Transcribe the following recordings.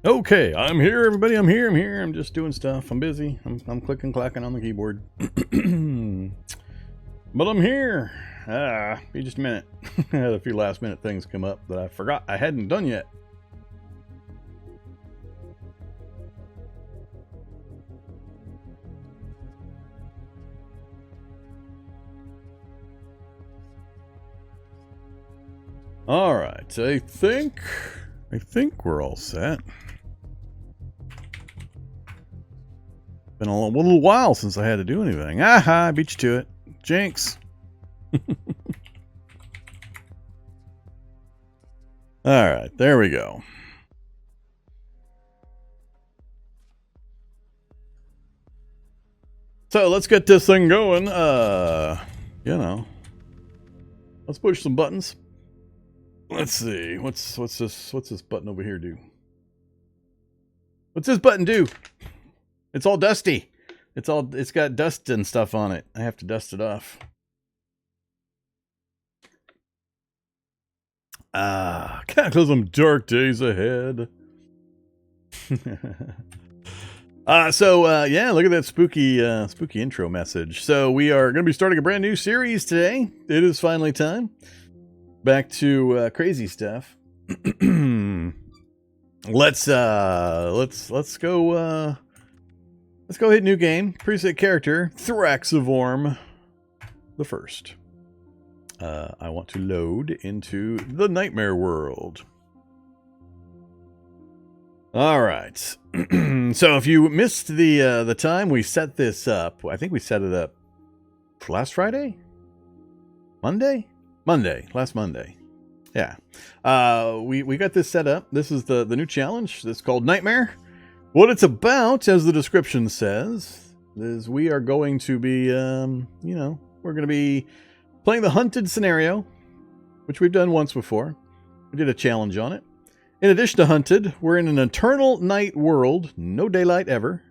Okay, I'm here, everybody. I'm here. I'm just doing stuff. I'm busy. I'm clicking, clacking on the keyboard. But I'm here. Be just a minute. I had a few last minute things come up that I forgot I hadn't done yet. All right, I think we're all set. Been a little while since I had to do anything. Aha, I beat you to it. Jinx. Alright, there we go. So let's get this thing going. You know. Let's push some buttons. Let's see. What's this button over here do? What's this button do? It's all dusty. It's got dust and stuff on it. I have to dust it off. Cataclysm Dark Days Ahead. Yeah, look at that spooky intro message. So we are going to be starting a brand new series today. It is finally time. Back to crazy stuff. Let's go. Let's go hit new game. Preset character, Vorm the first. I want to load into the nightmare world. All right. So if you missed the time we set this up, I think we set it up last Friday? Last Monday. Yeah. We got this set up. This is the new challenge. It's called Nightmare. What it's about, as the description says, is we are going to be, we're going to be playing the hunted scenario, which we've done once before. We did a challenge on it. In addition to hunted, we're in an eternal night world, no daylight ever.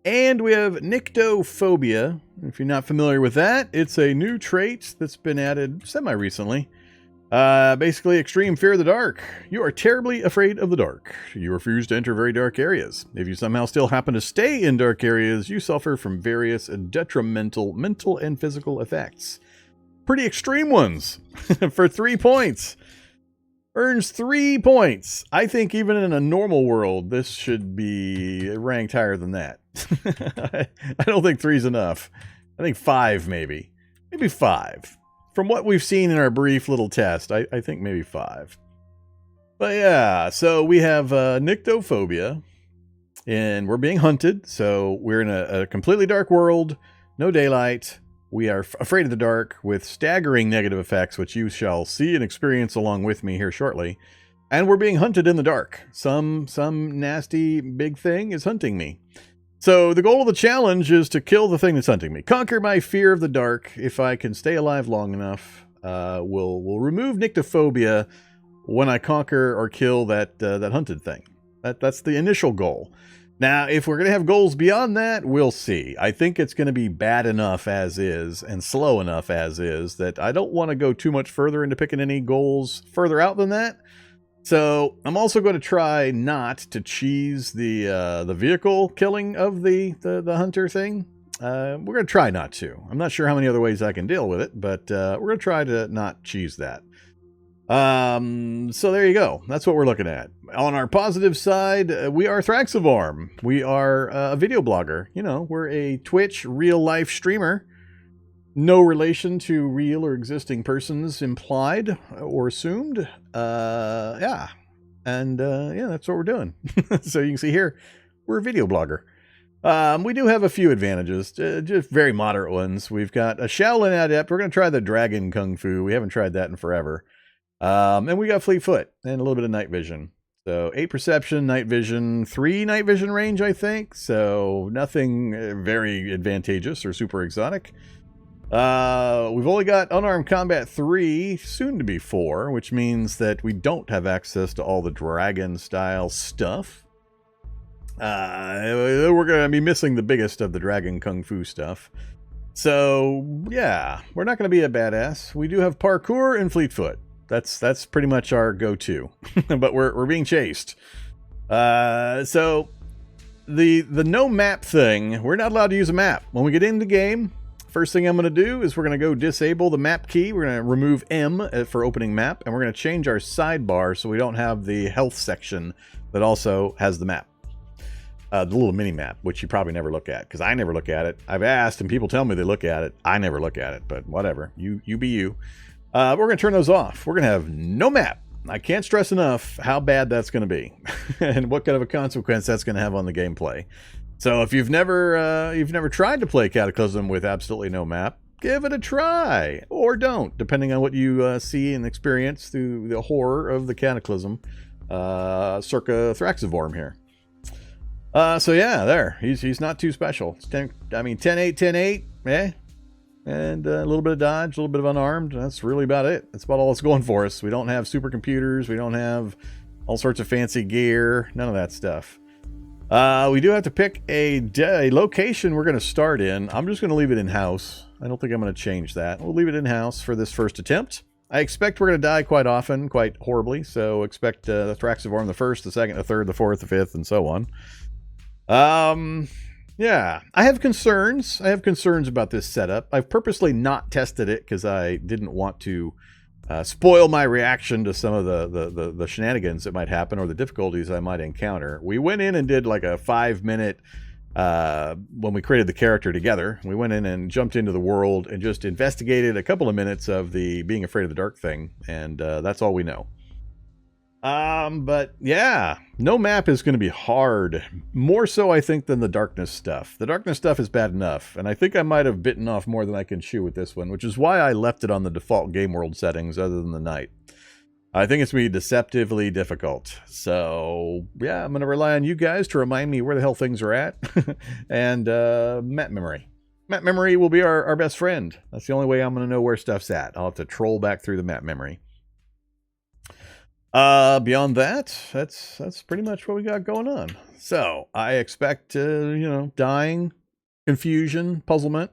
And we have Nyctophobia. If you're not familiar with that, it's a new trait that's been added semi-recently. Basically, extreme fear of the dark. You are terribly afraid of the dark. You refuse to enter very dark areas. If you somehow still happen to stay in dark areas, you suffer from various detrimental mental and physical effects. Pretty extreme ones. For 3 points. Earns 3 points. I think even in a normal world, this should be ranked higher than that. I don't think 3's enough. I think 5 maybe. Maybe 5. From what we've seen in our brief little test, I think maybe 5. But yeah, so we have Nyctophobia, and we're being hunted. So we're in a completely dark world, no daylight. We are afraid of the dark with staggering negative effects, which you shall see and experience along with me here shortly. And we're being hunted in the dark. Some nasty big thing is hunting me. So the goal of the challenge is to kill the thing that's hunting me. Conquer my fear of the dark. If I can stay alive long enough, we'll remove Nyctophobia when I conquer or kill that hunted thing. That's the initial goal. Now, if we're going to have goals beyond that, we'll see. I think it's going to be bad enough as is and slow enough as is that I don't want to go too much further into picking any goals further out than that. So I'm also going to try not to cheese the vehicle killing of the hunter thing. We're going to try not to. I'm not sure how many other ways I can deal with it, but we're going to try to not cheese that. So there you go. That's what we're looking at. On our positive side, we are Vorm. We are a video blogger. You know, we're a Twitch real life streamer. No relation to real or existing persons implied or assumed. Yeah. And yeah, that's what we're doing. So you can see here, we're a video blogger. We do have a few advantages, just very moderate ones. We've got a Shaolin Adept. We're going to try the Dragon Kung Fu. We haven't tried that in forever. And we got Fleet Foot and a little bit of night vision. So 8 perception, night vision, 3 night vision range, I think. So nothing very advantageous or super exotic. We've only got unarmed combat 3, soon to be 4, which means that we don't have access to all the dragon style stuff. We're going to be missing the biggest of the Dragon Kung Fu stuff. So yeah, we're not going to be a badass. We do have parkour and Fleet Foot. That's pretty much our go-to. But we're being chased. So the no map thing, we're not allowed to use a map. When we get into the game, first thing I'm going to do is we're going to go disable the map key. We're going to remove M for opening map, and we're going to change our sidebar so we don't have the health section that also has the map. The little mini map, which you probably never look at, because I never look at it. I've asked, and people tell me they look at it. I never look at it, but whatever. You be you. We're going to turn those off. We're going to have no map. I can't stress enough how bad that's going to be and what kind of a consequence that's going to have on the gameplay. So if you've never tried to play Cataclysm with absolutely no map, give it a try, or don't, depending on what you see and experience through the horror of the Cataclysm, circa Vorm here. So yeah, there, he's not too special. 10-8, 10-8, eh? And a little bit of dodge, a little bit of unarmed. That's really about it. That's about all it's going for us. We don't have supercomputers. We don't have all sorts of fancy gear. None of that stuff. We do have to pick a location we're going to start in. I'm just going to leave it in-house. I don't think I'm going to change that. We'll leave it in-house for this first attempt. I expect we're going to die quite often, quite horribly. So expect the Vorm the first, the second, the third, the fourth, the fifth, and so on. Yeah, I have concerns. I have concerns about this setup. I've purposely not tested it because I didn't want to spoil my reaction to some of the shenanigans that might happen or the difficulties I might encounter. We went in and did like a 5-minute, when we created the character together, we went in and jumped into the world and just investigated a couple of minutes of the being afraid of the dark thing, and that's all we know. But yeah, no map is going to be hard. More so, I think, than the darkness stuff. The darkness stuff is bad enough, and I think I might have bitten off more than I can chew with this one, which is why I left it on the default game world settings other than the night. I think it's going to be deceptively difficult. So yeah, I'm going to rely on you guys to remind me where the hell things are at. And map memory. Map memory will be our best friend. That's the only way I'm going to know where stuff's at. I'll have to troll back through the map memory. Beyond that, that's pretty much what we got going on. So I expect, dying, confusion, puzzlement,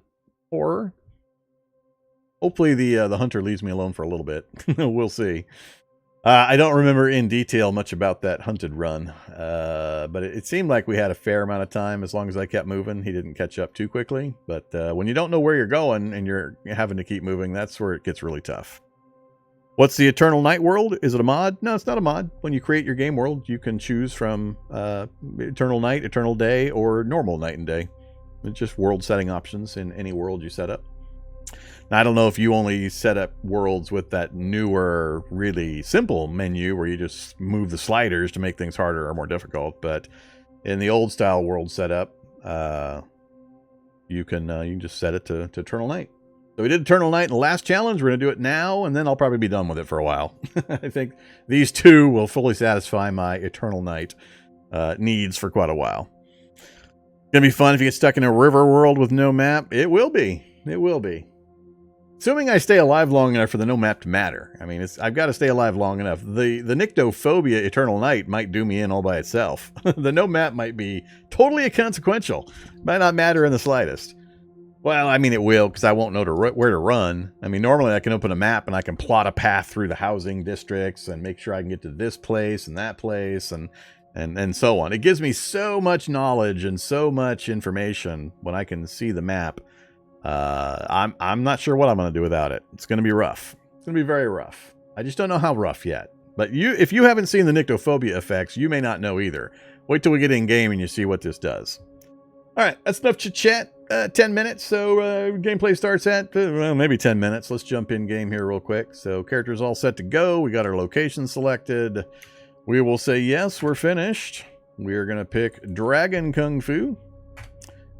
horror. Hopefully the hunter leaves me alone for a little bit. We'll see. I don't remember in detail much about that hunted run, but it seemed like we had a fair amount of time as long as I kept moving. He didn't catch up too quickly, but when you don't know where you're going and you're having to keep moving, that's where it gets really tough. What's the Eternal Night world? Is it a mod? No, it's not a mod. When you create your game world, you can choose from Eternal Night, Eternal Day, or normal night and day. It's just world setting options in any world you set up. Now, I don't know if you only set up worlds with that newer, really simple menu where you just move the sliders to make things harder or more difficult, but in the old style world setup, you can just set it to Eternal Night. So we did Eternal Night in the last challenge. We're going to do it now, and then I'll probably be done with it for a while. I think these two will fully satisfy my Eternal Night needs for quite a while. It's going to be fun if you get stuck in a river world with no map. It will be. It will be. Assuming I stay alive long enough for the no map to matter. I mean, I've got to stay alive long enough. The Nyctophobia Eternal Night might do me in all by itself. The no map might be totally inconsequential. Might not matter in the slightest. Well, I mean, it will, because I won't know where to run. I mean, normally I can open a map and I can plot a path through the housing districts and make sure I can get to this place and that place and so on. It gives me so much knowledge and so much information when I can see the map. I'm not sure what I'm going to do without it. It's going to be rough. It's going to be very rough. I just don't know how rough yet. But if you haven't seen the Nyctophobia effects, you may not know either. Wait till we get in game and you see what this does. All right, that's enough chit-chat. 10 minutes, so gameplay starts at maybe 10 minutes. Let's jump in game here real quick. So character's all set to go. We got our location selected. We will say yes, we're finished. We're going to pick Dragon Kung Fu.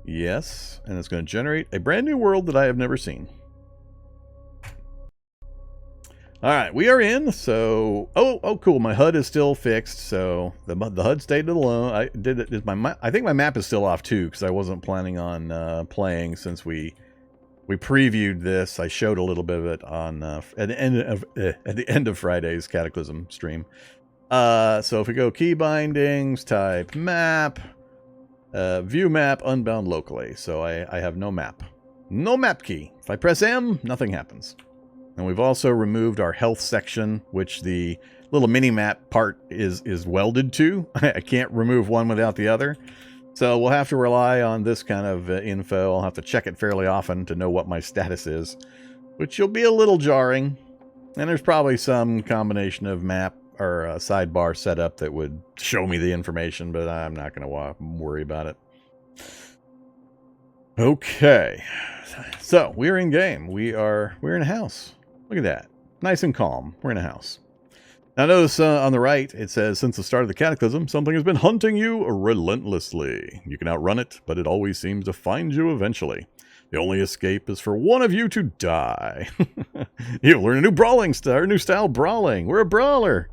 Yes, and it's going to generate a brand new world that I have never seen. All right, we are in. So, oh, cool. My HUD is still fixed. So the HUD stayed alone. I think my map is still off too because I wasn't planning on playing since we previewed this. I showed a little bit of it on at the end of Friday's Cataclysm stream. So if we go key bindings, type map, view map, unbound locally. So I have no map, no map key. If I press M, nothing happens. And we've also removed our health section, which the little mini-map part is welded to. I can't remove one without the other. So we'll have to rely on this kind of info. I'll have to check it fairly often to know what my status is, which will be a little jarring. And there's probably some combination of map or sidebar setup that would show me the information, but I'm not going to worry about it. Okay, so we're in game. We're in a house. Look at that, nice and calm. We're in a house. Now notice on the right it says, since the start of the Cataclysm, something has been hunting you relentlessly. You can outrun it, but it always seems to find you eventually. The only escape is for one of you to die. You learn a new style brawling. We're a brawler.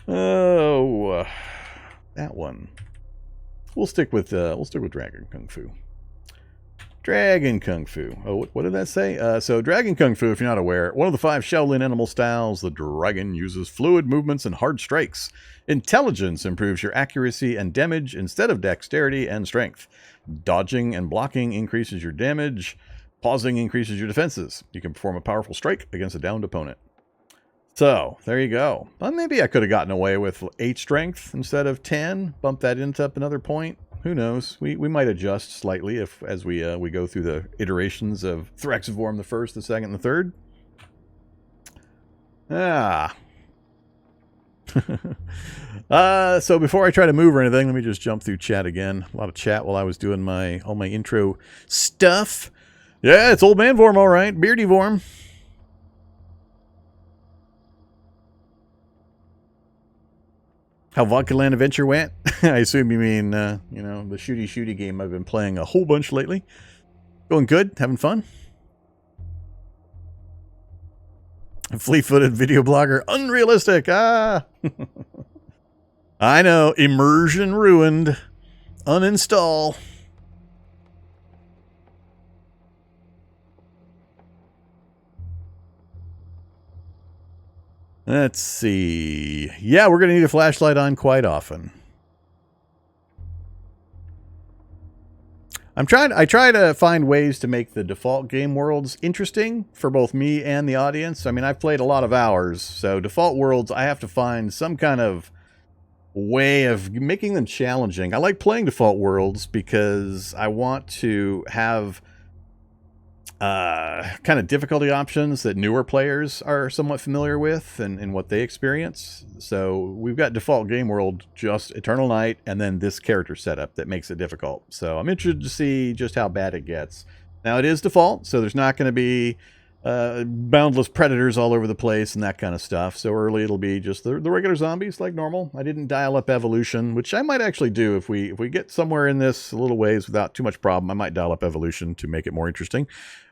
Oh, that one. We'll stick with Dragon Kung Fu. Dragon Kung Fu. Oh, what did that say? So Dragon Kung Fu, if you're not aware, one of the 5 Shaolin animal styles, the dragon uses fluid movements and hard strikes. Intelligence improves your accuracy and damage instead of dexterity and strength. Dodging and blocking increases your damage. Pausing increases your defenses. You can perform a powerful strike against a downed opponent. So, there you go. Well, maybe I could have gotten away with 8 strength instead of 10. Bump that into up another point. Who knows? We might adjust slightly as we go through the iterations of Vorm the first, the second, and the third. So before I try to move or anything, let me just jump through chat again. A lot of chat while I was doing all my intro stuff. Yeah, it's Old Man Vorm, all right. Beardy Vorm. How Vodka Land Adventure went? I assume you mean, the shooty game I've been playing a whole bunch lately. Going good? Having fun? Fleet-footed video blogger. Unrealistic! Ah! I know. Immersion ruined. Uninstall. Let's see. Yeah, we're going to need a flashlight on quite often. I try to find ways to make the default game worlds interesting for both me and the audience. I mean, I've played a lot of hours, so default worlds, I have to find some kind of way of making them challenging. I like playing default worlds because I want to have kind of difficulty options that newer players are somewhat familiar with and what they experience. So we've got default game world, just Eternal Night, and then this character setup that makes it difficult. So I'm interested to see just how bad it gets. Now it is default, so there's not going to be boundless predators all over the place and that kind of stuff. So early it'll be just the regular zombies like normal. I didn't dial up evolution, which I might actually do if we get somewhere in this a little ways without too much problem. I might dial up evolution to make it more interesting,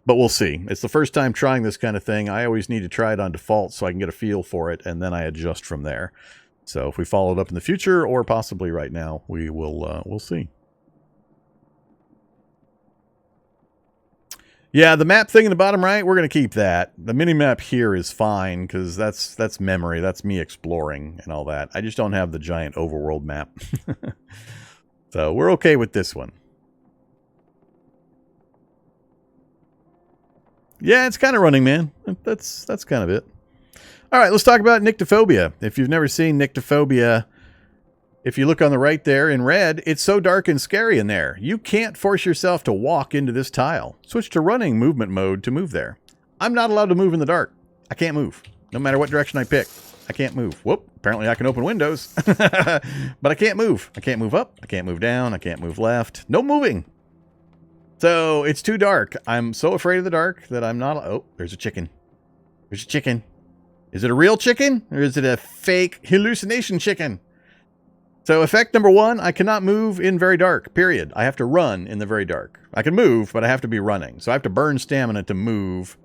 but we'll see. It's the first time trying this kind of thing. I always need to try it on default so I can get a feel for it, and then I adjust from there. So if we follow it up in the future or possibly right now, we'll see. Yeah, the map thing in the bottom right, we're going to keep that. The mini-map here is fine, because that's memory. That's me exploring and all that. I just don't have the giant overworld map. So we're okay with this one. Yeah, it's kind of running, man. That's kind of it. All right, let's talk about Nyctophobia. If you've never seen Nyctophobia, if you look on the right there in red, it's so dark and scary in there. You can't force yourself to walk into this tile. Switch to running movement mode to move there. I'm not allowed to move in the dark. I can't move. No matter what direction I pick, I can't move. Whoop, apparently I can open windows. But I can't move. I can't move up. I can't move down. I can't move left. No moving. So it's too dark. I'm so afraid of the dark that I'm not... Oh, there's a chicken. There's a chicken. Is it a real chicken? Or is it a fake hallucination chicken? So effect number 1, I cannot move in very dark, period. I have to run in the very dark. I can move, but I have to be running. So I have to burn stamina to move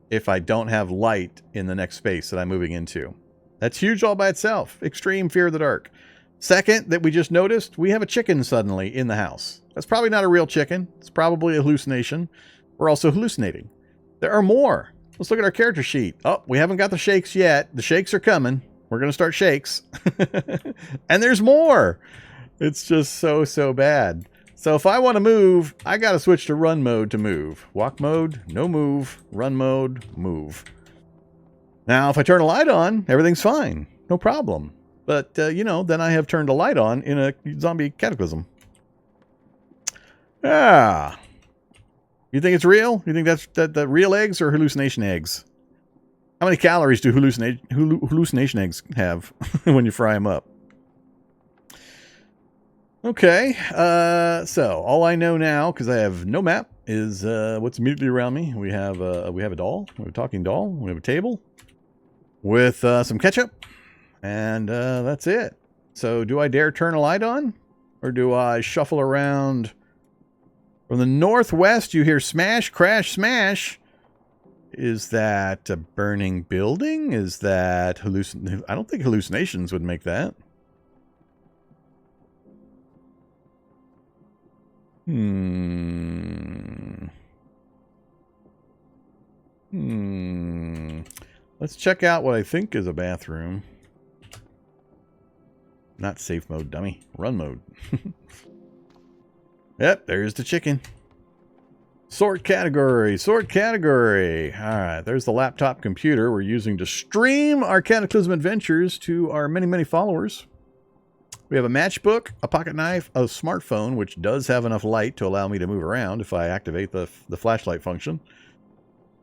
if I don't have light in the next space that I'm moving into. That's huge all by itself. Extreme fear of the dark. Second, that we just noticed, we have a chicken suddenly in the house. That's probably not a real chicken. It's probably a hallucination. We're also hallucinating. There are more. Let's look at our character sheet. Oh, we haven't got the shakes yet. The shakes are coming. We're going to start shakes. And there's more. It's just so bad. So if I want to move, I got to switch to run mode to move. Walk mode, no move. Run mode, move. Now, if I turn a light on, everything's fine. No problem. But, you know, then I have turned a light on in a zombie cataclysm. Ah. You think it's real? You think that's that real eggs or hallucination eggs? How many calories do hallucination eggs have when you fry them up? Okay, so all I know now, because I have no map, is what's immediately around me. We have a doll, we have a talking doll, we have a table with some ketchup, and that's it. So do I dare turn a light on, or do I shuffle around? From the northwest, you hear smash, crash, smash. Is that a burning building? Is that I don't think hallucinations would make that. Let's check out what I think is a bathroom. Not safe mode, dummy. Run mode. Yep, there's the chicken. Sort category, sort category. All right, there's the laptop computer we're using to stream our Cataclysm adventures to our many, many followers. We have a matchbook, a pocket knife, a smartphone, which does have enough light to allow me to move around if I activate the flashlight function.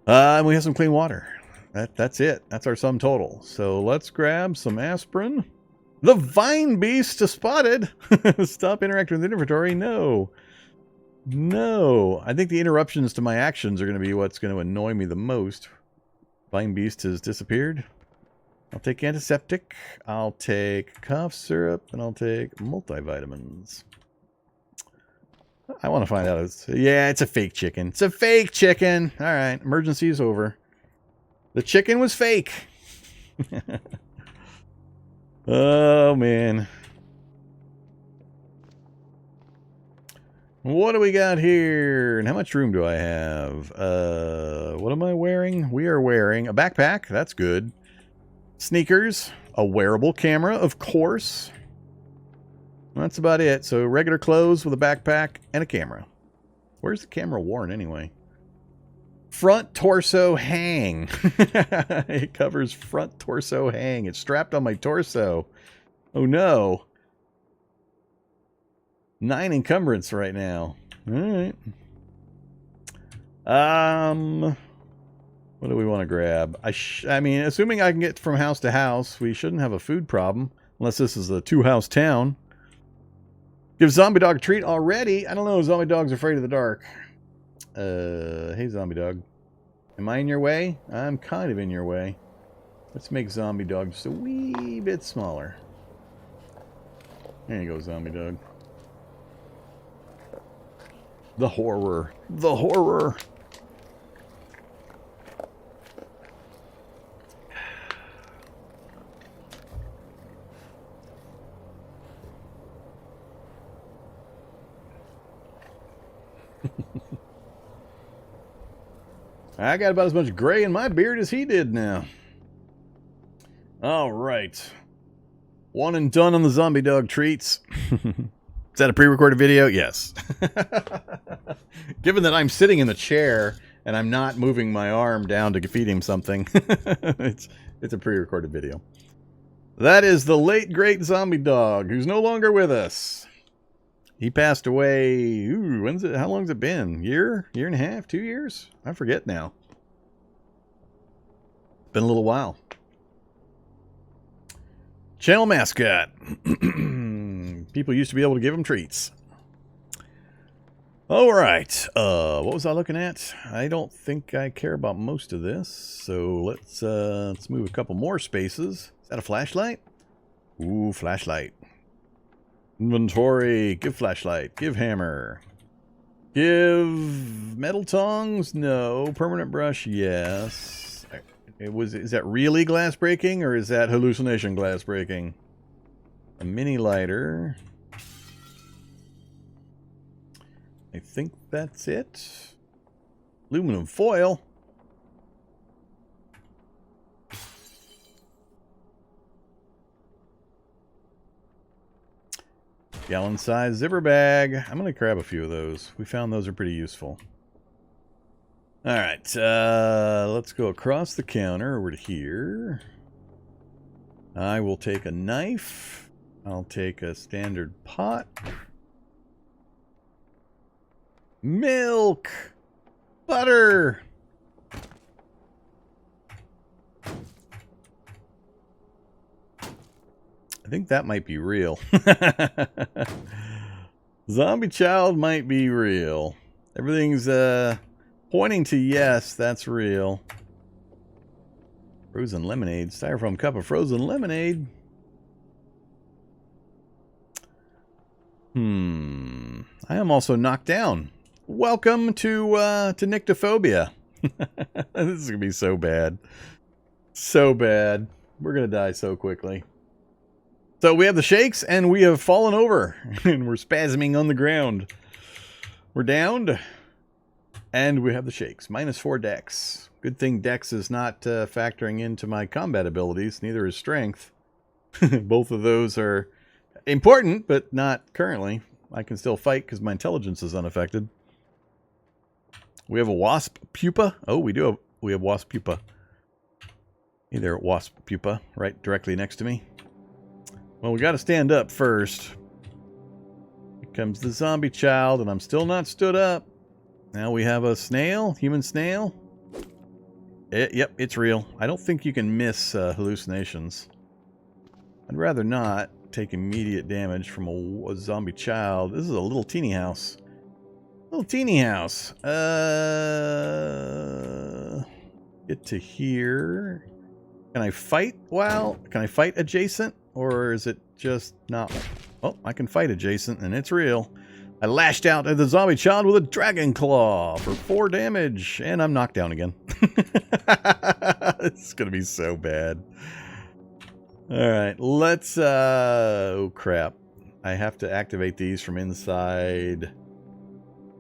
And we have some clean water. That's it. That's our sum total. So let's grab some aspirin. The Vine Beast is spotted. Stop interacting with the inventory. No. No. I think the interruptions to my actions are going to be what's going to annoy me the most. Vine Beast has disappeared. I'll take antiseptic, I'll take cough syrup, and I'll take multivitamins. I want to find out. Yeah, it's a fake chicken. It's a fake chicken. All right, emergency is over. The chicken was fake. Oh, man. What do we got here? And how much room do I have? What am I wearing? We are wearing a backpack. That's good. Sneakers, a wearable camera, of course. That's about it. So regular clothes with a backpack and a camera. Where's the camera worn anyway? Front torso hang. It covers front torso hang. It's strapped on my torso. Oh no. 9 encumbrance right now. All right. What do we want to grab? I mean, assuming I can get from house to house, we shouldn't have a food problem. Unless this is a 2-house town. Give zombie dog a treat already? I don't know. Zombie dog's afraid of the dark. Hey, zombie dog. Am I in your way? I'm kind of in your way. Let's make zombie dog just a wee bit smaller. There you go, zombie dog. The horror. The horror. I got about as much gray in my beard as he did now. All right. One and done on the zombie dog treats. Is that a pre-recorded video? Yes. Given that I'm sitting in the chair and I'm not moving my arm down to feed him something, it's a pre-recorded video. That is the late, great zombie dog who's no longer with us. He passed away. Ooh, when's it? How long's it been? Year and a half? 2 years? I forget now. Been a little while. Channel mascot. People used to be able to give him treats. All right. What was I looking at? I don't think I care about most of this. So let's move a couple more spaces. Is that a flashlight? Ooh, flashlight. Inventory. Give flashlight. Give hammer. Give metal tongs. No. Permanent brush. Yes. Is that really glass breaking or is that hallucination glass breaking? A mini lighter. I think that's it. Aluminum foil. Gallon size zipper bag. I'm going to grab a few of those. We found those are pretty useful. All right, let's go across the counter over to here. I will take a knife. I'll take a standard pot. Milk. Butter. I think that might be real. Zombie child might be real. Everything's pointing to yes, that's real. Frozen lemonade. Styrofoam cup of frozen lemonade. I am also knocked down. Welcome to Nyctophobia. This is gonna be so bad. So bad. We're gonna die so quickly. So we have the shakes, and we have fallen over, and we're spasming on the ground. We're downed, and we have the shakes. -4 dex. Good thing dex is not factoring into my combat abilities. Neither is strength. Both of those are important, but not currently. I can still fight because my intelligence is unaffected. We have a wasp pupa. Oh, we do. We have wasp pupa. Hey there, wasp pupa, right directly next to me. Well, we got to stand up first. Here comes the zombie child, and I'm still not stood up. Now we have a snail, human snail. Yep, it's real. I don't think you can miss hallucinations. I'd rather not take immediate damage from a zombie child. This is a little teeny house. Little teeny house. Get to here. Can I fight? Well, can I fight adjacent? Or is it just not? Oh, I can fight adjacent, and it's real. I lashed out at the zombie child with a dragon claw for 4 damage, and I'm knocked down again. It's going to be so bad. All right, let's... oh, crap. I have to activate these from inside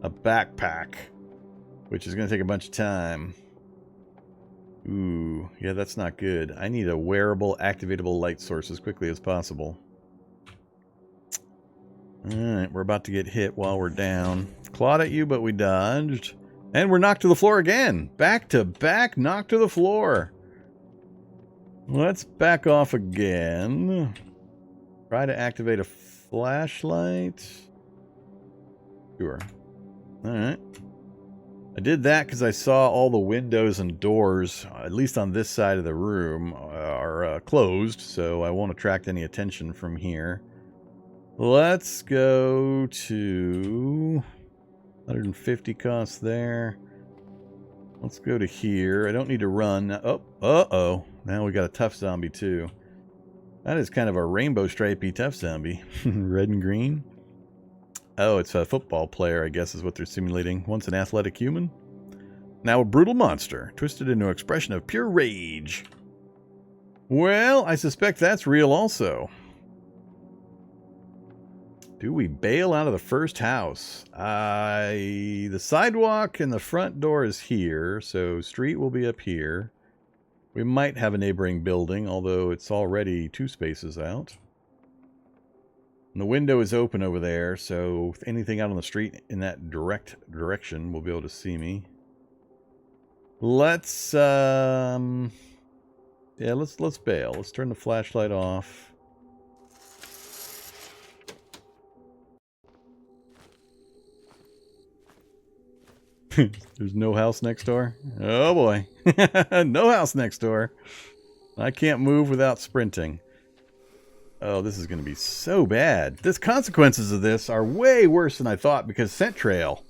a backpack, which is going to take a bunch of time. Ooh, yeah, that's not good. I need a wearable, activatable light source as quickly as possible. Alright, we're about to get hit while we're down. Clawed at you, but we dodged. And we're knocked to the floor again. Back to back, knocked to the floor. Let's back off again. Try to activate a flashlight. Sure. Alright. I did that because I saw all the windows and doors, at least on this side of the room, are closed, so I won't attract any attention from here. Let's go to 150 costs there. Let's go to here. I don't need to run. Oh, uh-oh. Now we got a tough zombie, too. That is kind of a rainbow stripey tough zombie. Red and green. Oh, it's a football player, I guess is what they're simulating. Once an athletic human. Now a brutal monster, twisted into an expression of pure rage. Well, I suspect that's real also. Do we bail out of the first house? The sidewalk and the front door is here, so street will be up here. We might have a neighboring building, although it's already 2 spaces out. And the window is open over there, so if anything out on the street in that direction will be able to see me. Let's yeah, let's bail. Let's turn the flashlight off. There's no house next door. Oh boy. No house next door. I can't move without sprinting. Oh, this is going to be so bad. The consequences of this are way worse than I thought because scent trail.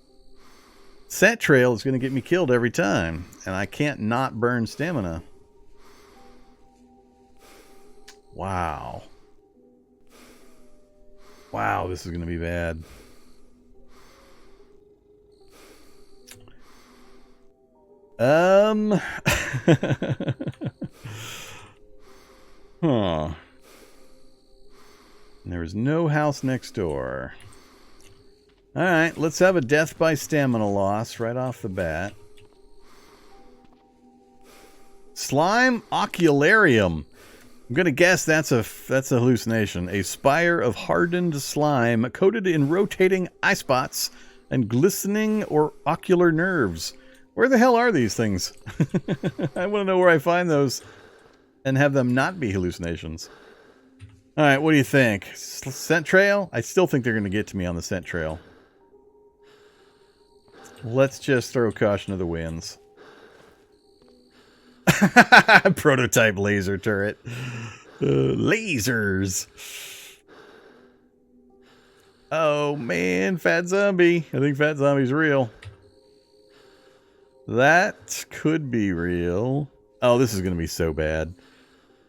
Scent trail is going to get me killed every time. And I can't not burn stamina. Wow. Wow, this is going to be bad. Huh. There is no house next door. Alright, let's have a death by stamina loss right off the bat. Slime ocularium. I'm going to guess that's a hallucination. A spire of hardened slime coated in rotating eye spots and glistening or ocular nerves. Where the hell are these things? I want to know where I find those and have them not be hallucinations. Alright, what do you think? Scent trail? I still think they're going to get to me on the scent trail. Let's just throw caution to the winds. Prototype laser turret. Lasers. Oh man, Fat Zombie. I think Fat Zombie's real. That could be real. Oh, this is going to be so bad.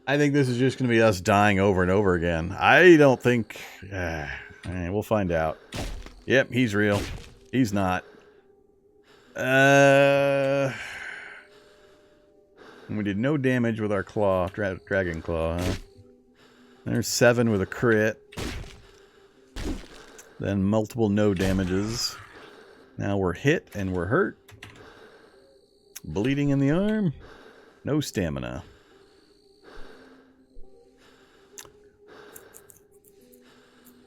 I think this is just going to be us dying over and over again. I don't think... Alright, we'll find out. Yep, he's real. He's not. We did no damage with our claw, dragon claw, huh? There's 7 with a crit. Then multiple no damages. Now we're hit and we're hurt. Bleeding in the arm. No stamina.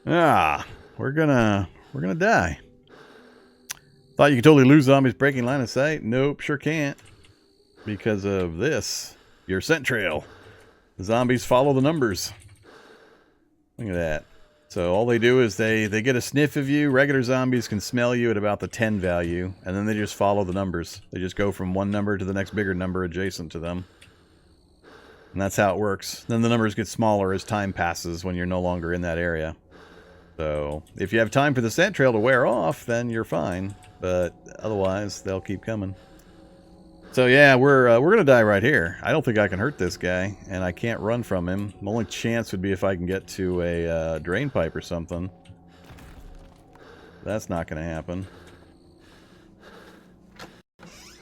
We're gonna die. Thought you could totally lose zombies breaking line of sight. Nope, sure can't. Because of this. Your scent trail. The zombies follow the numbers. Look at that. So all they do is they get a sniff of you. Regular zombies can smell you at about the 10 value. And then they just follow the numbers. They just go from one number to the next bigger number adjacent to them. And that's how it works. Then the numbers get smaller as time passes when you're no longer in that area. So if you have time for the scent trail to wear off, then you're fine. But otherwise, they'll keep coming. So yeah, we're gonna die right here. I don't think I can hurt this guy, and I can't run from him. My only chance would be if I can get to a drain pipe or something. That's not gonna happen.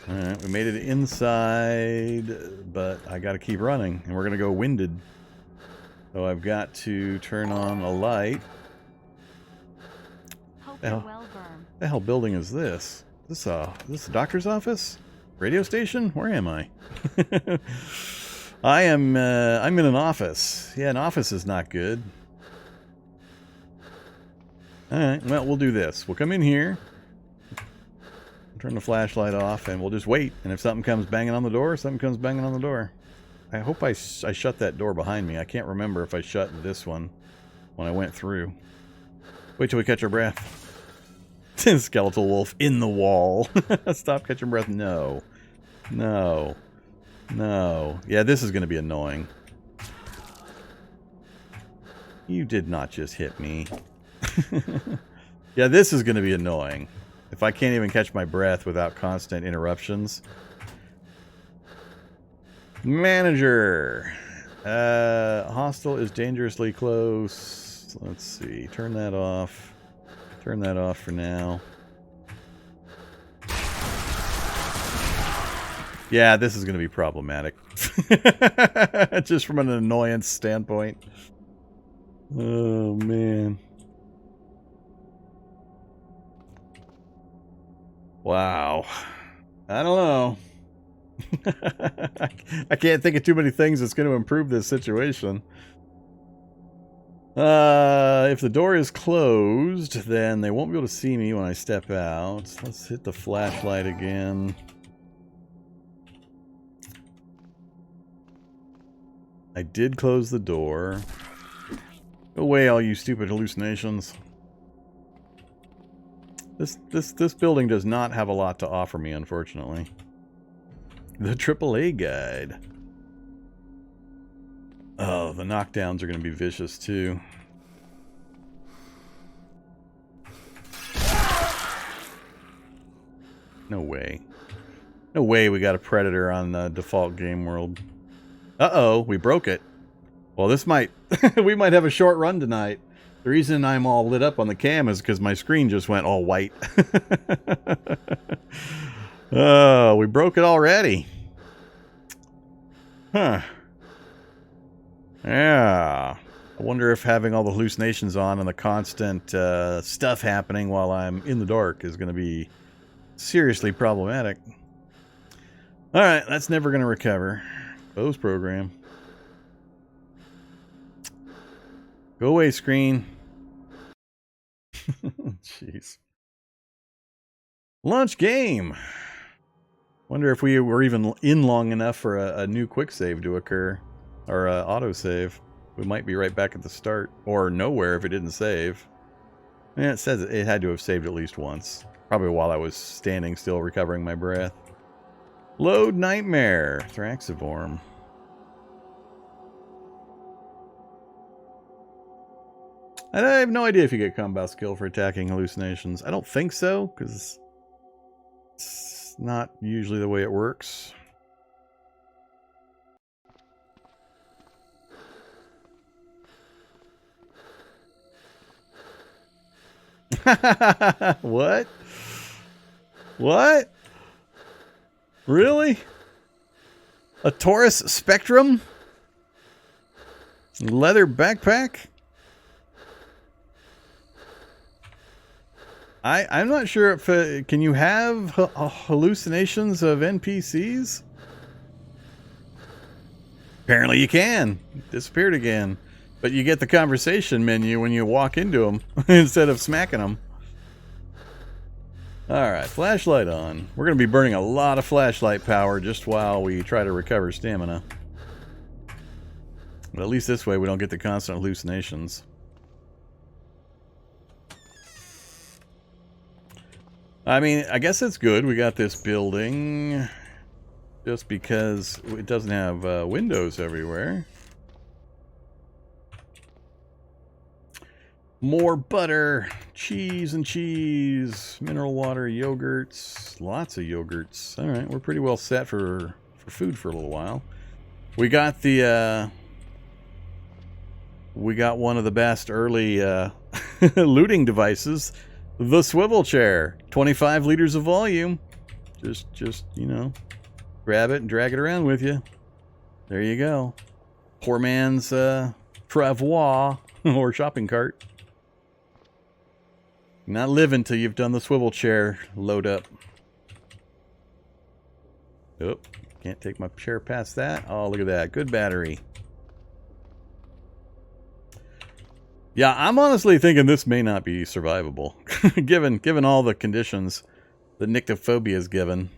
Alright, we made it inside, but I gotta keep running, and we're gonna go winded. So I've got to turn on a light. The hell building is this? Is this a doctor's office? Radio station? Where am I? I'm in an office. Yeah, an office is not good. Alright, well, we'll do this. We'll come in here, turn the flashlight off, and we'll just wait. And if something comes banging on the door, something comes banging on the door. I hope I shut that door behind me. I can't remember if I shut this one when I went through. Wait till we catch our breath. Skeletal wolf in the wall. Stop catching breath. No. No. No. Yeah, this is going to be annoying. You did not just hit me. Yeah, this is going to be annoying. If I can't even catch my breath without constant interruptions. Manager. Hostile is dangerously close. Let's see. Turn that off. Turn that off for now. Yeah, this is going to be problematic. Just from an annoyance standpoint. Oh, man. Wow. I don't know. I can't think of too many things that's going to improve this situation. If the door is closed, then they won't be able to see me when I step out. Let's hit the flashlight again. I did close the door. Go away, all you stupid hallucinations. This building does not have a lot to offer me, unfortunately. The AAA guide. Oh, the knockdowns are going to be vicious, too. No way. No way we got a predator on the default game world. Uh-oh, we broke it. Well, this might... we might have a short run tonight. The reason I'm all lit up on the cam is because my screen just went all white. Oh, we broke it already. Huh. Yeah. I wonder if having all the hallucinations on and the constant stuff happening while I'm in the dark is going to be seriously problematic. Alright, that's never going to recover. Close program. Go away, screen. Jeez. Launch game. Wonder if we were even in long enough for a new quick save to occur. Or auto save. We might be right back at the start. Or nowhere if it didn't save. Yeah, it says it had to have saved at least once. Probably while I was standing still recovering my breath. Load Nightmare. Vorm. I have no idea if you get combat skill for attacking hallucinations. I don't think so, because it's not usually the way it works. What? What? Really? A Taurus Spectrum? Leather backpack? I'm not sure if... can you have hallucinations of NPCs? Apparently you can. Disappeared again. But you get the conversation menu when you walk into them instead of smacking them. Alright, flashlight on. We're going to be burning a lot of flashlight power just while we try to recover stamina. But at least this way we don't get the constant hallucinations. I mean, I guess it's good we got this building just because it doesn't have windows everywhere. More butter, cheese and cheese, mineral water, yogurts, lots of yogurts. All right, we're pretty well set for food for a little while. We got the we got one of the best early looting devices. The swivel chair, 25 liters of volume. Just, you know, grab it and drag it around with you. There you go. Poor man's travois or shopping cart. Not living till you've done the swivel chair load up. Oh, can't take my chair past that. Oh, look at that. Good battery. Yeah, I'm honestly thinking this may not be survivable, given all the conditions that Nyctophobia is given.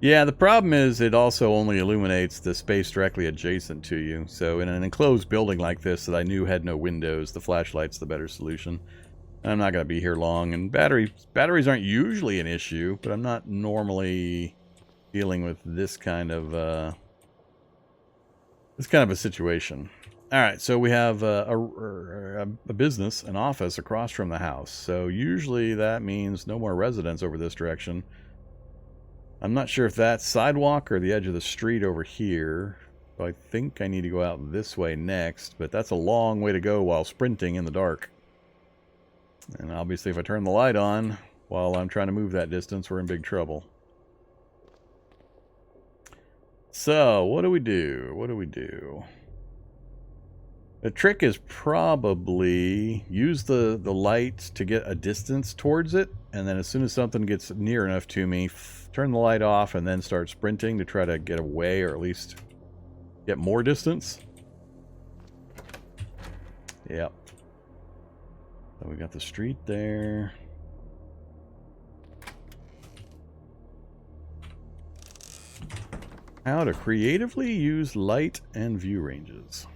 Yeah, the problem is it also only illuminates the space directly adjacent to you. So in an enclosed building like this that I knew had no windows, the flashlight's the better solution. I'm not going to be here long, and batteries aren't usually an issue, but I'm not normally dealing with this kind of a situation. All right, so we have a business, an office across from the house. So usually that means no more residents over this direction. I'm not sure if that's sidewalk or the edge of the street over here. So I think I need to go out this way next, but that's a long way to go while sprinting in the dark. And obviously if I turn the light on while I'm trying to move that distance, we're in big trouble. So, what do we do? What do we do? The trick is probably use the light to get a distance towards it, and then as soon as something gets near enough to me, turn the light off and then start sprinting to try to get away or at least get more distance. Yep. So we got the street there. How to creatively use light and view ranges.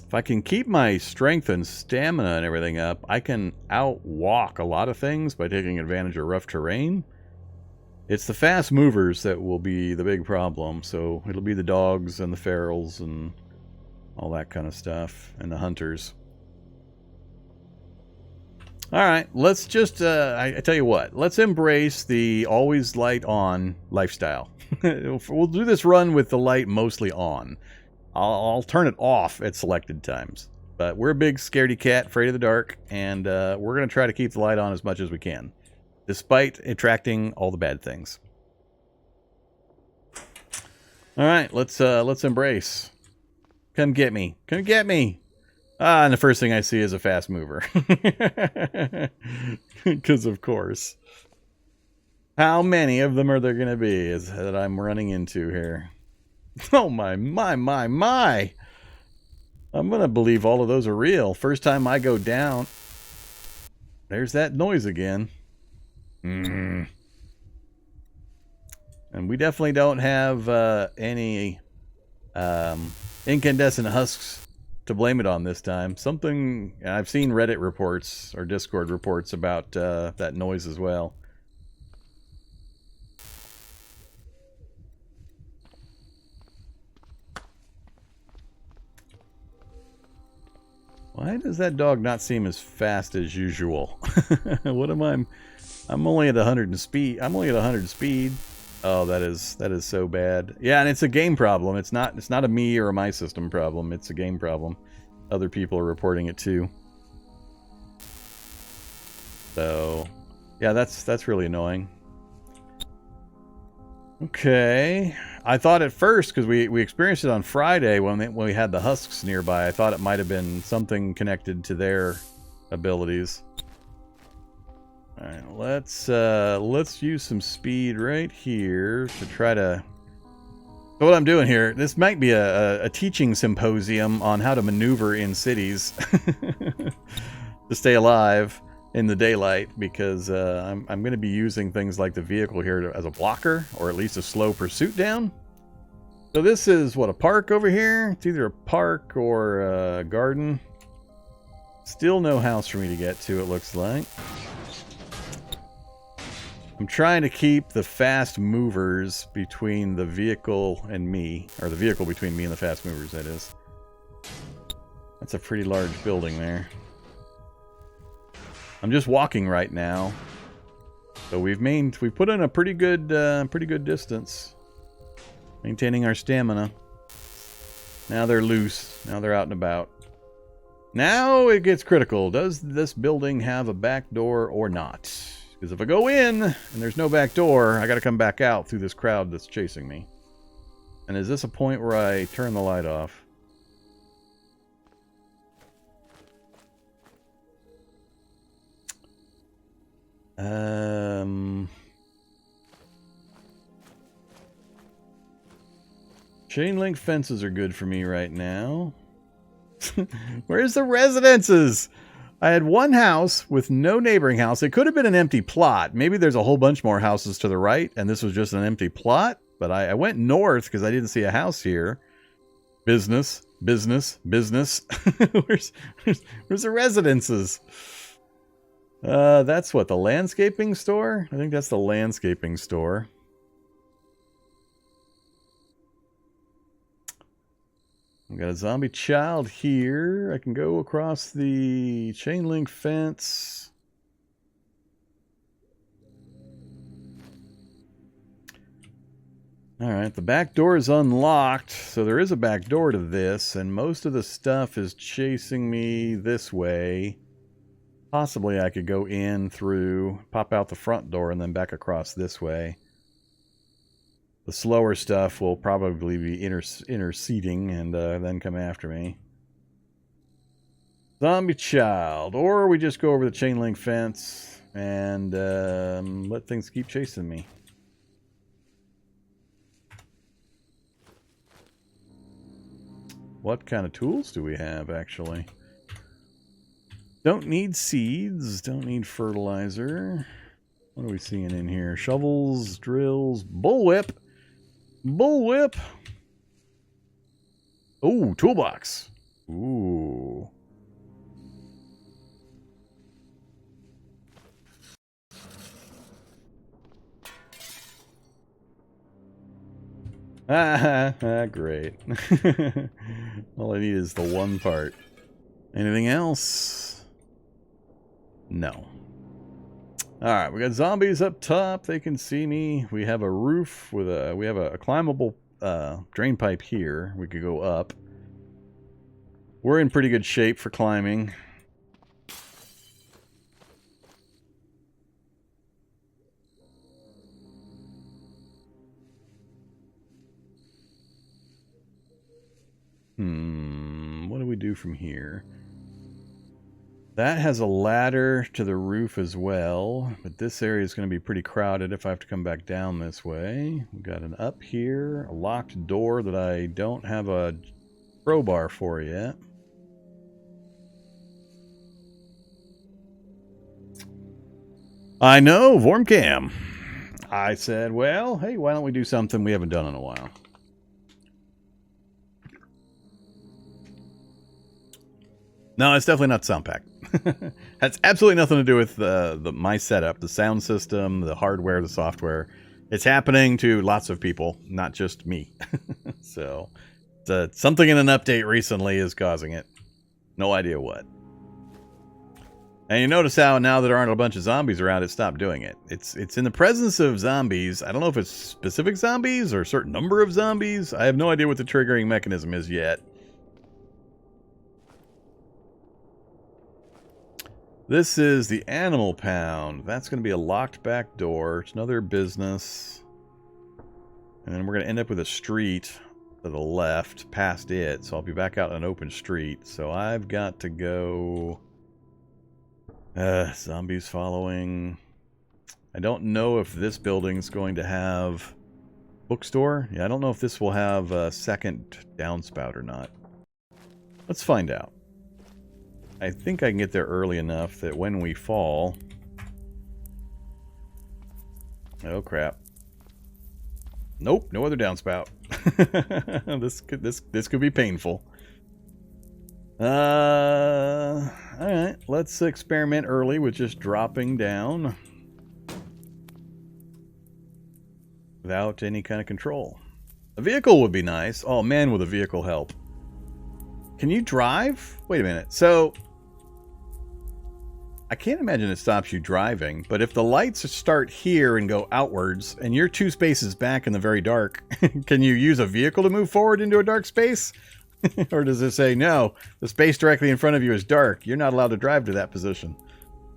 If I can keep my strength and stamina and everything up, I can outwalk a lot of things by taking advantage of rough terrain. It's the fast movers that will be the big problem. So it'll be the dogs and the ferals and all that kind of stuff, and the hunters. All right, let's just, I tell you what, let's embrace the always light on lifestyle. We'll do this run with the light mostly on. I'll turn it off at selected times. But we're a big scaredy cat, afraid of the dark, and we're going to try to keep the light on as much as we can, despite attracting all the bad things. All right, let's embrace. Come get me. Come get me. And the first thing I see is a fast mover. Because, of course. How many of them are there going to be that I'm running into here? Oh, my. I'm going to believe all of those are real. First time I go down, there's that noise again. And we definitely don't have any incandescent husks to blame it on this time. Something, I've seen Reddit reports or Discord reports about that noise as well. Why does that dog not seem as fast as usual? What am I? I'm only at 100 speed. I'm only at 100 speed. Oh, that is so bad. Yeah, and it's a game problem. It's not a me or a my system problem. It's a game problem. Other people are reporting it too. So, yeah, that's really annoying. Okay. I thought at first, because we experienced it on Friday when we had the husks nearby, I thought it might have been something connected to their abilities. All right, let's use some speed right here to try to. So what I'm doing here, this might be a teaching symposium on how to maneuver in cities to stay alive in the daylight, because I'm going to be using things like the vehicle here as a blocker, or at least a slow pursuit down. So this is, what, a park over here? It's either a park or a garden. Still no house for me to get to, it looks like. I'm trying to keep the fast movers between the vehicle and me, or the vehicle between me and the fast movers, that is. That's a pretty large building there. I'm just walking right now, so we've put in a pretty good distance, maintaining our stamina. Now they're loose. Now they're out and about. Now it gets critical. Does this building have a back door or not? Because if I go in and there's no back door, I got to come back out through this crowd that's chasing me. And is this a point where I turn the light off? Chain link fences are good for me right now. Where's the residences? I had one house with no neighboring house. It could have been an empty plot. Maybe there's a whole bunch more houses to the right, and this was just an empty plot. But I went north because I didn't see a house here. Business. Where's the residences? That's what, the landscaping store? I think that's the landscaping store. I've got a zombie child here. I can go across the chain link fence. Alright, the back door is unlocked, so there is a back door to this, and most of the stuff is chasing me this way. Possibly I could go in through, pop out the front door, and then back across this way. The slower stuff will probably be interceding and then come after me. Zombie child. Or we just go over the chain link fence and let things keep chasing me. What kind of tools do we have, actually? Don't need seeds. Don't need fertilizer. What are we seeing in here? Shovels, drills, bullwhip. Bullwhip. Oh, toolbox. Ooh. Great. All I need is the one part. Anything else? No. Alright, we got zombies up top. They can see me. We have a roof with we have a climbable drain pipe here. We could go up. We're in pretty good shape for climbing. What do we do from here? That has a ladder to the roof as well, but this area is going to be pretty crowded if I have to come back down this way. We've got an up here, a locked door that I don't have a crowbar for yet. I know, Vormcam. I said, well, hey, why don't we do something we haven't done in a while? No, it's definitely not Soundpack. Has absolutely nothing to do with my setup, the sound system, the hardware, the software. It's happening to lots of people, not just me. So, something in an update recently is causing it. No idea what. And you notice how now that there aren't a bunch of zombies around, it stopped doing it. It's in the presence of zombies. I don't know if it's specific zombies or a certain number of zombies. I have no idea what the triggering mechanism is yet. This is the Animal Pound. That's going to be a locked back door. It's another business. And then we're going to end up with a street to the left past it. So I'll be back out on an open street. So I've got to go... zombies following. I don't know if this building's going to have bookstore. Yeah, I don't know if this will have a second downspout or not. Let's find out. I think I can get there early enough that when we fall... Oh, crap. Nope, no other downspout. This could be painful. Alright, let's experiment early with just dropping down without any kind of control. A vehicle would be nice. Oh man, would a vehicle help. Can you drive? Wait a minute. So, I can't imagine it stops you driving, but if the lights start here and go outwards, and you're 2 spaces back in the very dark, can you use a vehicle to move forward into a dark space? Or does it say, no, the space directly in front of you is dark. You're not allowed to drive to that position.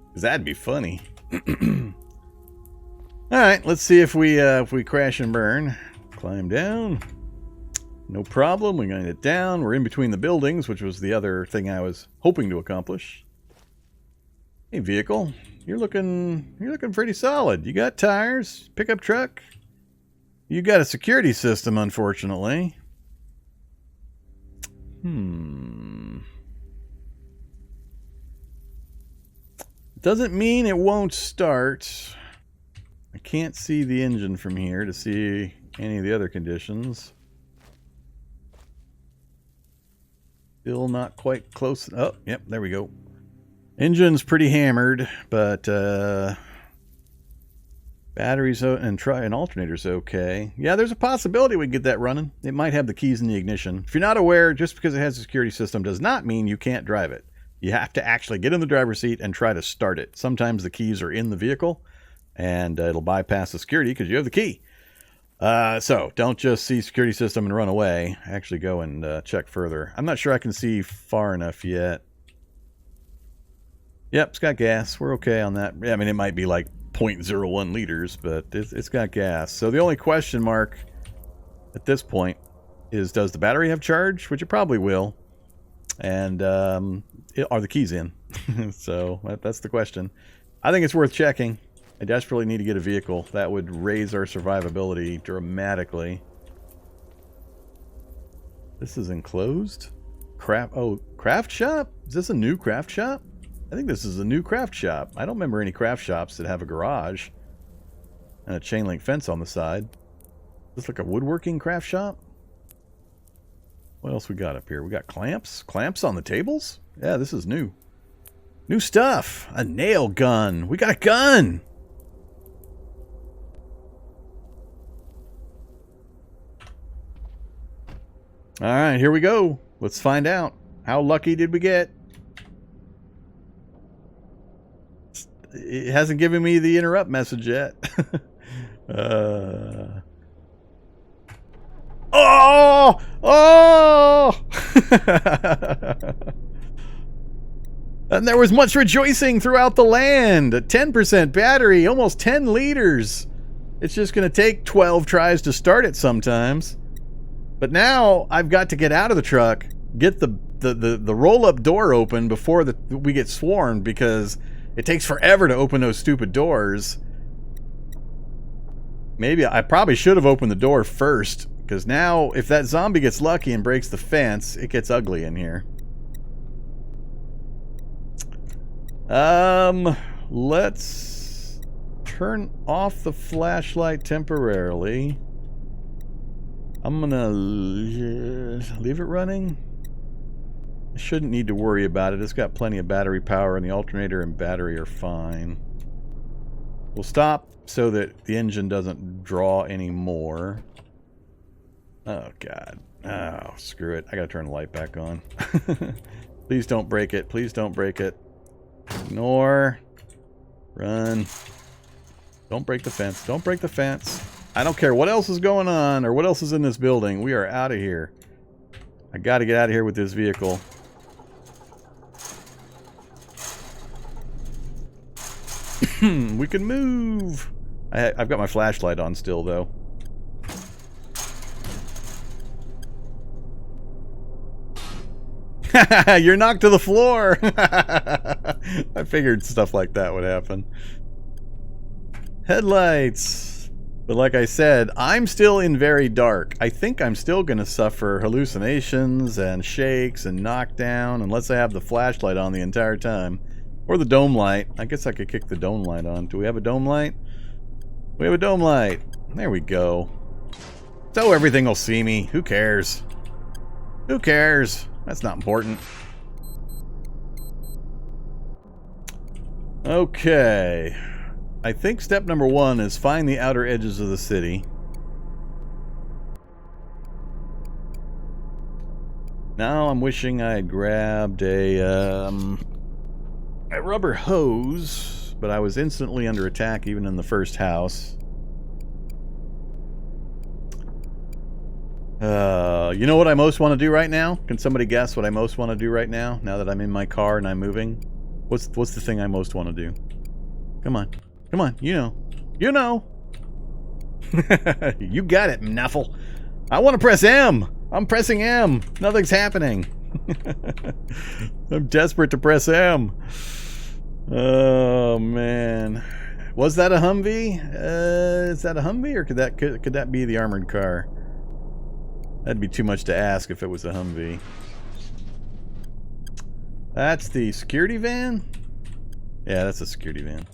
Because that'd be funny. Alright, let's see if we crash and burn. Climb down. No problem. We're going to get down. We're in between the buildings, which was the other thing I was hoping to accomplish. Hey, vehicle. You're looking pretty solid. You got tires, pickup truck. You got a security system, unfortunately. Doesn't mean it won't start. I can't see the engine from here to see any of the other conditions. Still not quite close. Oh, yep, there we go. Engine's pretty hammered, but batteries and alternator's okay. Yeah, there's a possibility we can get that running. It might have the keys in the ignition. If you're not aware, just because it has a security system does not mean you can't drive it. You have to actually get in the driver's seat and try to start it. Sometimes the keys are in the vehicle, and it'll bypass the security because you have the key. So don't just see security system and run away. Actually go and check further. I'm not sure I can see far enough yet. Yep, it's got gas. We're okay on that. I mean, it might be like 0.01 liters, but it's got gas. So the only question mark at this point is, does the battery have charge? Which it probably will. And are the keys in? So that's the question. I think it's worth checking. I desperately need to get a vehicle. That would raise our survivability dramatically. This is enclosed? Craft shop? Is this a new craft shop? I think this is a new craft shop. I don't remember any craft shops that have a garage and a chain link fence on the side. Is this like a woodworking craft shop? What else we got up here? We got clamps? Clamps on the tables? Yeah, this is new. New stuff. A nail gun. We got a gun! Alright, here we go. Let's find out. How lucky did we get? It hasn't given me the interrupt message yet. Oh! Oh! And there was much rejoicing throughout the land. A 10% battery, almost 10 liters. It's just going to take 12 tries to start it sometimes. But now I've got to get out of the truck, get the the roll-up door open before we get swarmed, because it takes forever to open those stupid doors. Maybe I probably should have opened the door first, because now if that zombie gets lucky and breaks the fence, it gets ugly in here. Let's turn off the flashlight temporarily. I'm gonna leave it running. I shouldn't need to worry about it. It's got plenty of battery power, and the alternator and battery are fine. We'll stop so that the engine doesn't draw anymore. Oh, God. Oh, screw it. I gotta turn the light back on. Please don't break it. Please don't break it. Ignore. Run. Don't break the fence. Don't break the fence. I don't care what else is going on or what else is in this building. We are out of here. I gotta get out of here with this vehicle. We can move. I've got my flashlight on still, though. You're knocked to the floor. I figured stuff like that would happen. Headlights. But like I said, I'm still in very dark. I think I'm still going to suffer hallucinations and shakes and knockdown unless I have the flashlight on the entire time. Or the dome light. I guess I could kick the dome light on. Do we have a dome light? We have a dome light. There we go. So everything will see me. Who cares? Who cares? That's not important. Okay. I think step number 1 is find the outer edges of the city. Now I'm wishing I had grabbed a rubber hose, but I was instantly under attack even in the first house. You know what I most want to do right now? Can somebody guess what I most want to do right now? Now that I'm in my car and I'm moving? What's the thing I most want to do? Come on. Come on, you know. You know! You got it, Nuffle. I want to press M! I'm pressing M! Nothing's happening. I'm desperate to press M. Oh, man. Was that a Humvee? Is that a Humvee, or could that be the armored car? That'd be too much to ask if it was a Humvee. That's the security van? Yeah, that's a security van.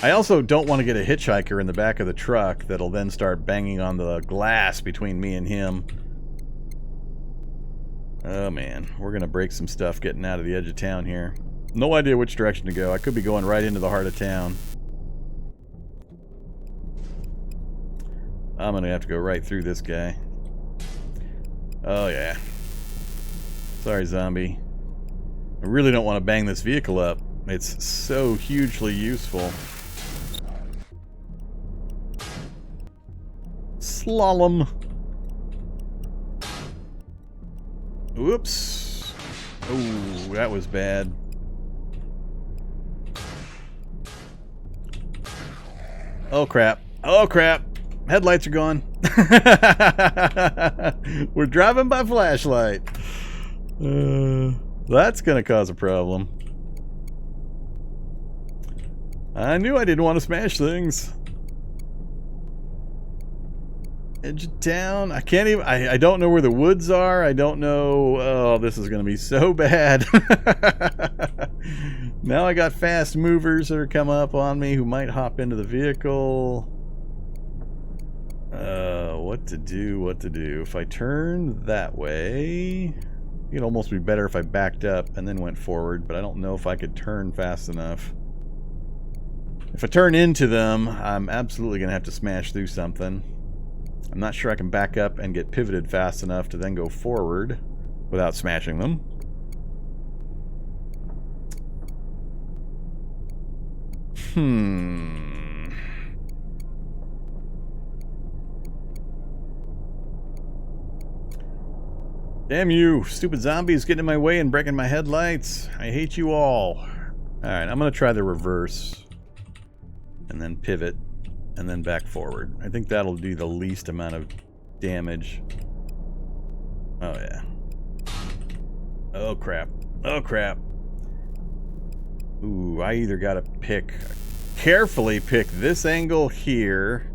I also don't want to get a hitchhiker in the back of the truck that'll then start banging on the glass between me and him. Oh man, we're gonna break some stuff getting out of the edge of town here. No idea which direction to go. I could be going right into the heart of town. I'm gonna have to go right through this guy. Oh yeah. Sorry, zombie. I really don't want to bang this vehicle up. It's so hugely useful. Slalom. Whoops. Oh, that was bad. Oh crap. Oh crap. Headlights are gone. We're driving by flashlight. That's gonna cause a problem. I knew I didn't want to smash things. Edge of town. I can't even. I don't know where the woods are. I don't know. Oh, this is gonna be so bad. Now I got fast movers that are coming up on me who might hop into the vehicle. What to do? What to do? If I turn that way, it'd almost be better if I backed up and then went forward. But I don't know if I could turn fast enough. If I turn into them, I'm absolutely gonna have to smash through something. I'm not sure I can back up and get pivoted fast enough to then go forward without smashing them. Damn you, stupid zombies getting in my way and breaking my headlights. I hate you all. Alright, I'm gonna try the reverse. And then pivot. And then back forward. I think that'll do the least amount of damage. Oh yeah. Oh, crap. Oh, crap. Ooh, I either gotta carefully pick this angle here,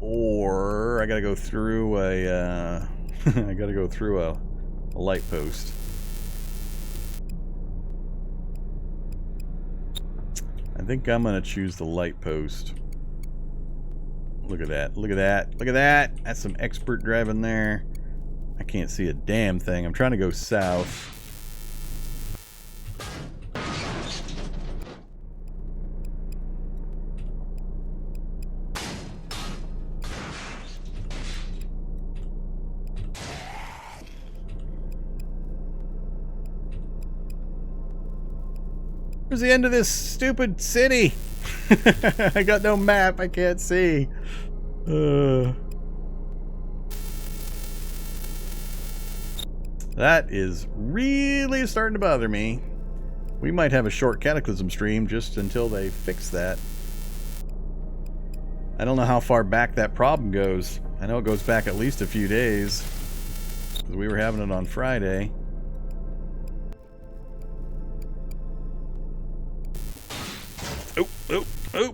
or I gotta go through a, I gotta go through a light post. I think I'm gonna choose the light post. Look at that, look at that, look at that! That's some expert driving there. I can't see a damn thing. I'm trying to go south. Where's the end of this stupid city? I got no map. I can't see. That is really starting to bother me. We might have a short Cataclysm stream just until they fix that. I don't know how far back that problem goes. I know it goes back at least a few days, because we were having it on Friday. Oh, oh, oh!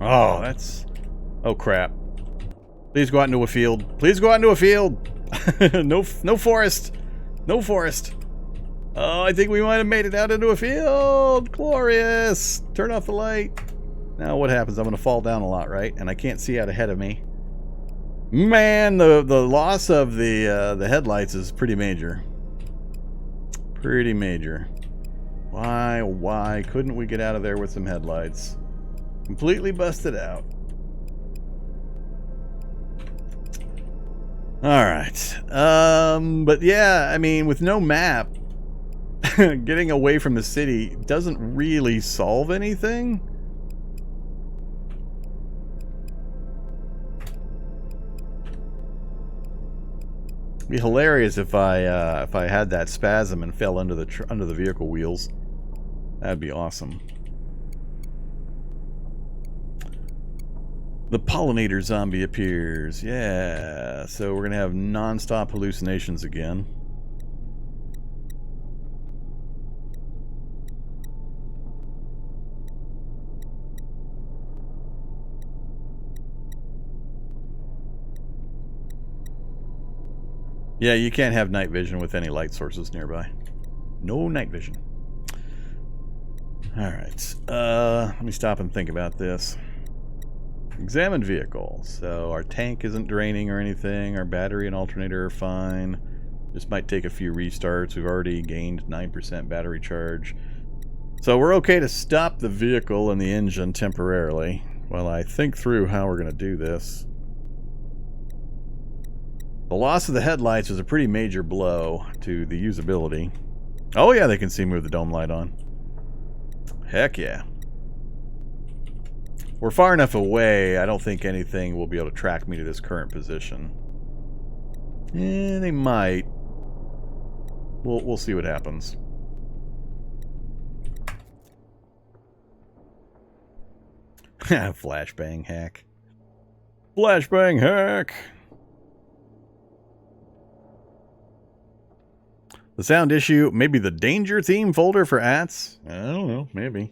Oh, that's... Oh, crap. Please go out into a field. Please go out into a field! No forest! No forest! Oh, I think we might have made it out into a field! Glorious! Turn off the light. Now what happens? I'm going to fall down a lot, right? And I can't see out ahead of me. Man, the loss of the headlights is pretty major. Pretty major. Why couldn't we get out of there with some headlights? Completely busted out. Alright. But yeah, I mean, with no map, getting away from the city doesn't really solve anything. It'd be hilarious if I had that spasm and fell under the vehicle wheels. That'd be awesome. The pollinator zombie appears. Yeah, so we're gonna have non-stop hallucinations again. Yeah, you can't have night vision with any light sources nearby. No night vision. Alright, let me stop and think about this. Examine vehicle. So our tank isn't draining or anything. Our battery and alternator are fine. This might take a few restarts. We've already gained 9% battery charge. So we're okay to stop the vehicle and the engine temporarily while I think through how we're going to do this. The loss of the headlights is a pretty major blow to the usability. Oh yeah, they can see me with the dome light on. Heck yeah. We're far enough away, I don't think anything will be able to track me to this current position. They might. We'll see what happens. Flashbang hack. Flashbang hack! The sound issue, maybe the danger theme folder for ATS? I don't know, maybe.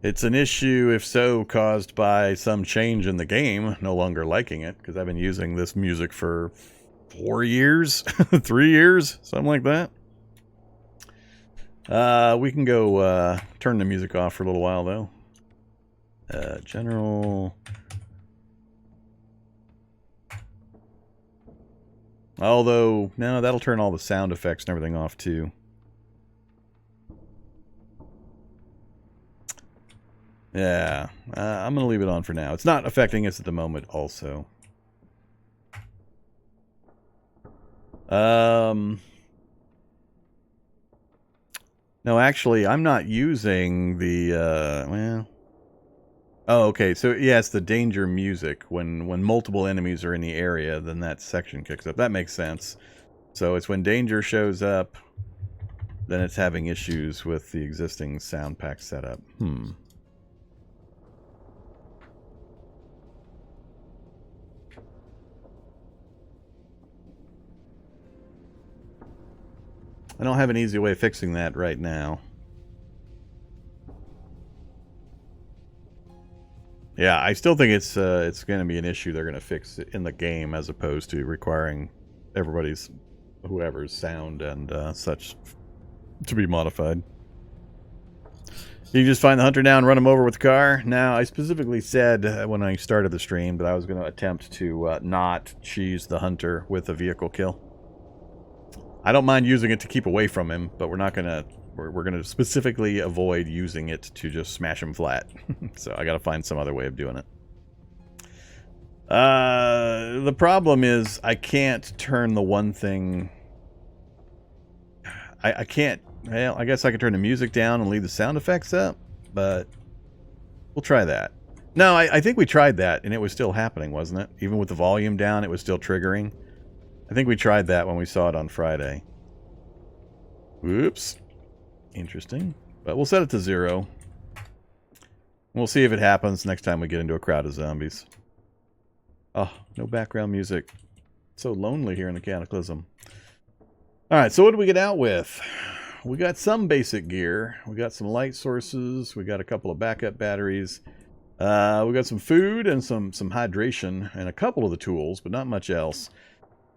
It's an issue, if so, caused by some change in the game, no longer liking it, because I've been using this music for 4 years, 3 years, something like that. We can go turn the music off for a little while, though. General... Although, no, that'll turn all the sound effects and everything off, too. Yeah, I'm going to leave it on for now. It's not affecting us at the moment, also. No, actually, I'm not using the, well... Oh, okay. So yeah, it's the danger music. When multiple enemies are in the area, then that section kicks up. That makes sense. So it's when danger shows up, then it's having issues with the existing sound pack setup. I don't have an easy way of fixing that right now. Yeah, I still think it's going to be an issue they're going to fix in the game as opposed to requiring everybody's, whoever's sound and such to be modified. You just find the hunter now and run him over with the car. Now, I specifically said when I started the stream that I was going to attempt to not cheese the hunter with a vehicle kill. I don't mind using it to keep away from him, but we're not going to... We're going to specifically avoid using it to just smash him flat. So I got to find some other way of doing it. The problem is I can't turn the one thing... I can't... Well, I guess I could turn the music down and leave the sound effects up, but we'll try that. No, I think we tried that, and it was still happening, wasn't it? Even with the volume down, it was still triggering. I think we tried that when we saw it on Friday. Whoops. Interesting. But we'll set it to 0. We'll see if it happens next time we get into a crowd of zombies. Oh, no background music. It's so lonely here in the Cataclysm. Alright, so what did we get out with? We got some basic gear. We got some light sources. We got a couple of backup batteries. We got some food and some hydration and a couple of the tools, but not much else.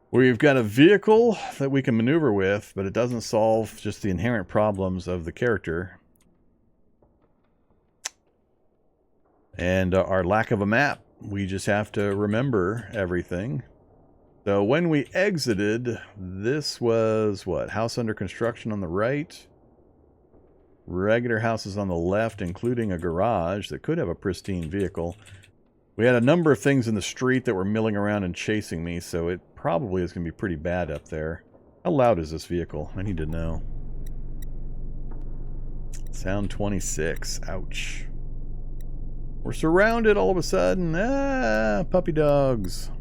We've got a vehicle that we can maneuver with, but it doesn't solve just the inherent problems of the character. And our lack of a map. We just have to remember everything. So when we exited, this was what? House under construction on the right. Regular houses on the left, including a garage that could have a pristine vehicle. We had a number of things in the street that were milling around and chasing me, so it probably is going to be pretty bad up there. How loud is this vehicle? I need to know. Sound 26. Ouch. We're surrounded all of a sudden. Ah, puppy dogs.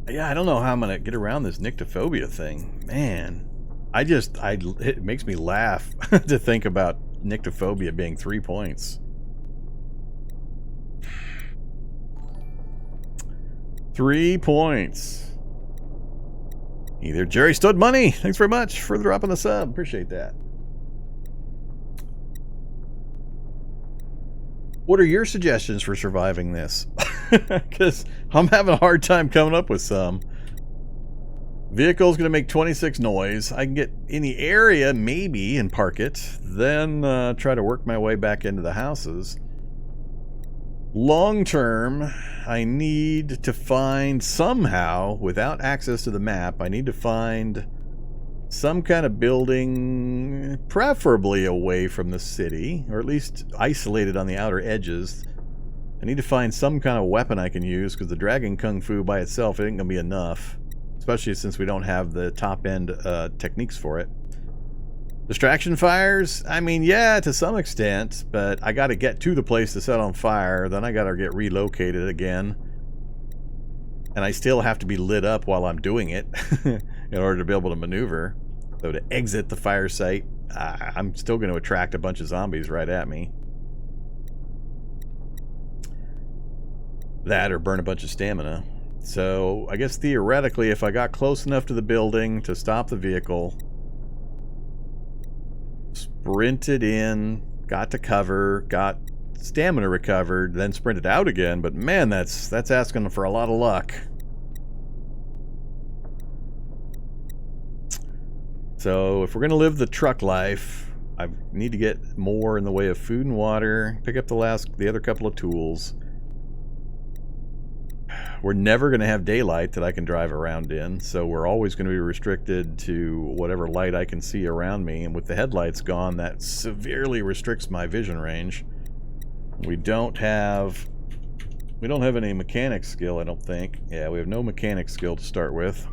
Yeah, I don't know how I'm going to get around this Nyctophobia thing. Man, it makes me laugh to think about Nyctophobia being 3 points. 3 points. Either Jerry Stud Money. Thanks very much for dropping the sub. Appreciate that. What are your suggestions for surviving this? Because I'm having a hard time coming up with some. Vehicle's going to make 26 noise. I can get in the area, maybe, and park it. Then try to work my way back into the houses. Long term, I need to find somehow, without access to the map, I need to find some kind of building, preferably away from the city, or at least isolated on the outer edges. I need to find some kind of weapon I can use, because the Dragon Kung Fu by itself ain't going to be enough. Especially since we don't have the top-end techniques for it. Distraction fires? I mean, yeah, to some extent, but I got to get to the place to set on fire, then I got to get relocated again. And I still have to be lit up while I'm doing it in order to be able to maneuver. So to exit the fire site, I'm still going to attract a bunch of zombies right at me. That or burn a bunch of stamina. So I guess theoretically, if I got close enough to the building to stop the vehicle, sprinted in, got to cover, got stamina recovered, then sprinted out again, but man, that's asking for a lot of luck. So if we're going to live the truck life, I need to get more in the way of food and water, pick up the other couple of tools. We're never going to have daylight that I can drive around in, so we're always going to be restricted to whatever light I can see around me, and with the headlights gone, that severely restricts my vision range. We don't have any mechanic skill, I don't think. Yeah, we have no mechanic skill to start with.